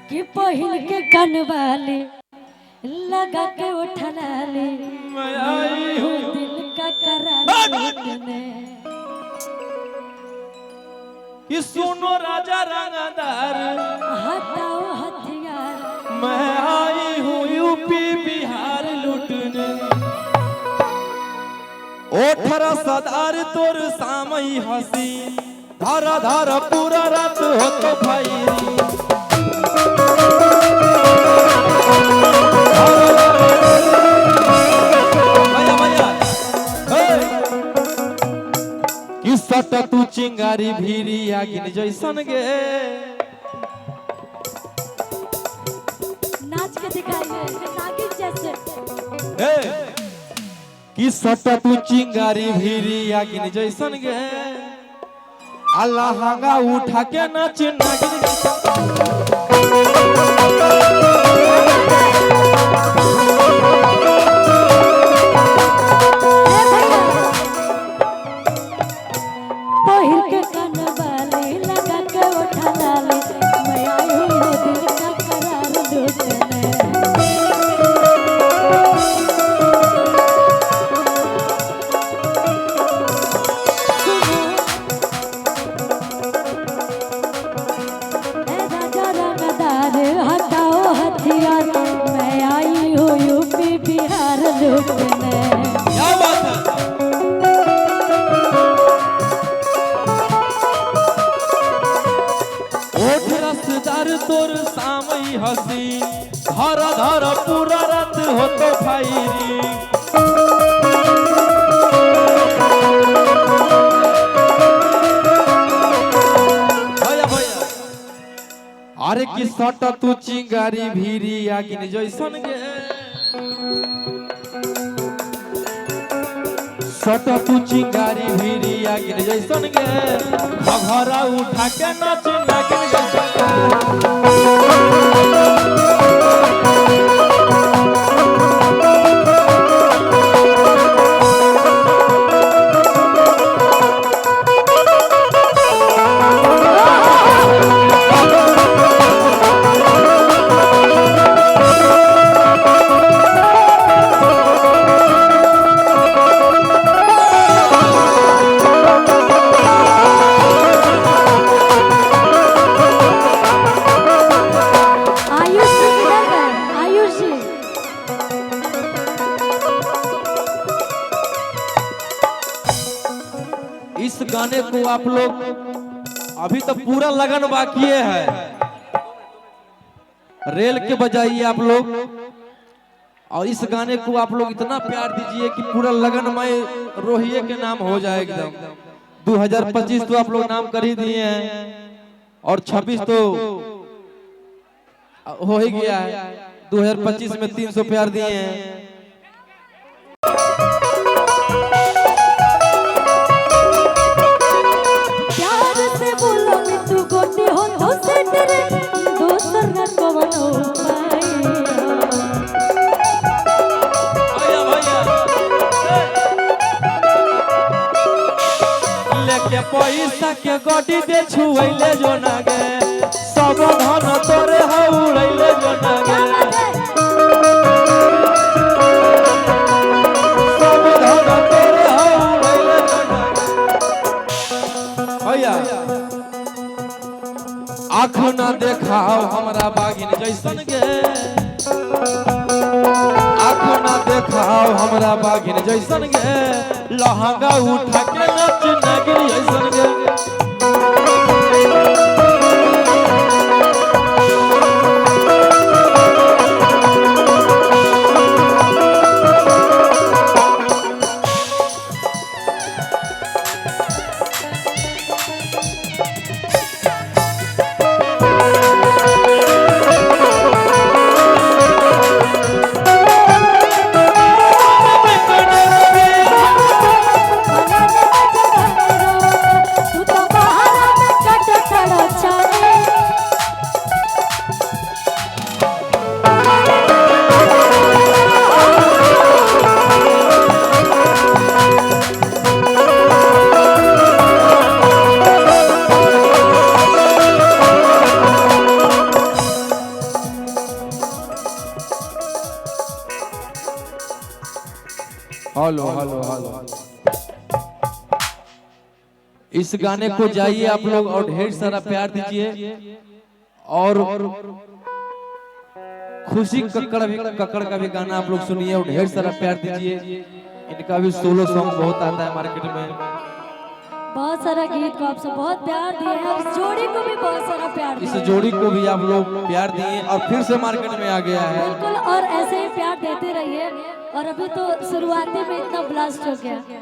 कि पहिल के कनवाली लगा के उठला ले मैं आई हूँ दिल का करार लूटने। कि सुनो राजा रंगदार हटाओ हथियार मैं आई हूँ यूपी बिहार लूटने। ओठरा सदार तोर सामई हसी धारा धारा पूरा रात हो तो भाई सट तू चिंगारी भीरी आगिन जैसन गे नाच के दिखाइए नागिन जैसे। कि सट तू चिंगारी भीरी आगिन जैसन गे अल्लाह हांगा उठा के नाच नागिन तोर सामई हसी धारा धारा पूरा रात हो तो फायरी। भैया भैया अरे कि सट तू चिंगारी भीरी आगिन जैसन गे सट तू चिंगारी भीरी आगिन जैसन गे घघरा उठा के नाच नागिन जैसन इस गाने को आप लोग अभी तो पूरा लगन बाकी है रेल के बजाइए आप लोग और इस गाने को आप लोग इतना प्यार दीजिए कि पूरा लगनमय रोहिए के नाम हो जाए एकदम। 2025 तो आप लोग नाम कर ही दिए हैं और 26 तो हो ही गया है। 2025 में 300 प्यार दिए हैं। पैसा के गड्डी दे छुएले जो ना गे सब धन तोरे हउड़ैले जो ना गे सब धन तोरे हउड़ैले जो ना गे। भैया आँख ना देखाओ हमरा बागिन जैसन गे आँख ना देखाओ हमरा बागिन जैसन गे लहंगा उठा के नाच नागिन जैसन गे। Hello hello hello. इस गाने को जाइए आप लोग और ढेर सारा प्यार दीजिए। और खुशी कक्कड़ का भी गाना आप लोग सुनिए और ढेर सारा प्यार दीजिए। इनका भी सोलो सॉन्ग बहुत आता है मार्केट में। बहुत सारा गीत को आप सब बहुत प्यार दिए हैं और इस जोड़ी को भी बहुत सारा प्यार इस दिए हैं। जोड़ी को भी आप लोग प्यार दिए और फिर से मार्केट में आ गया है। बिल्कुल, और ऐसे ही प्यार देते रहिए। और अभी तो शुरुआती में इतना ब्लास्ट हो गया।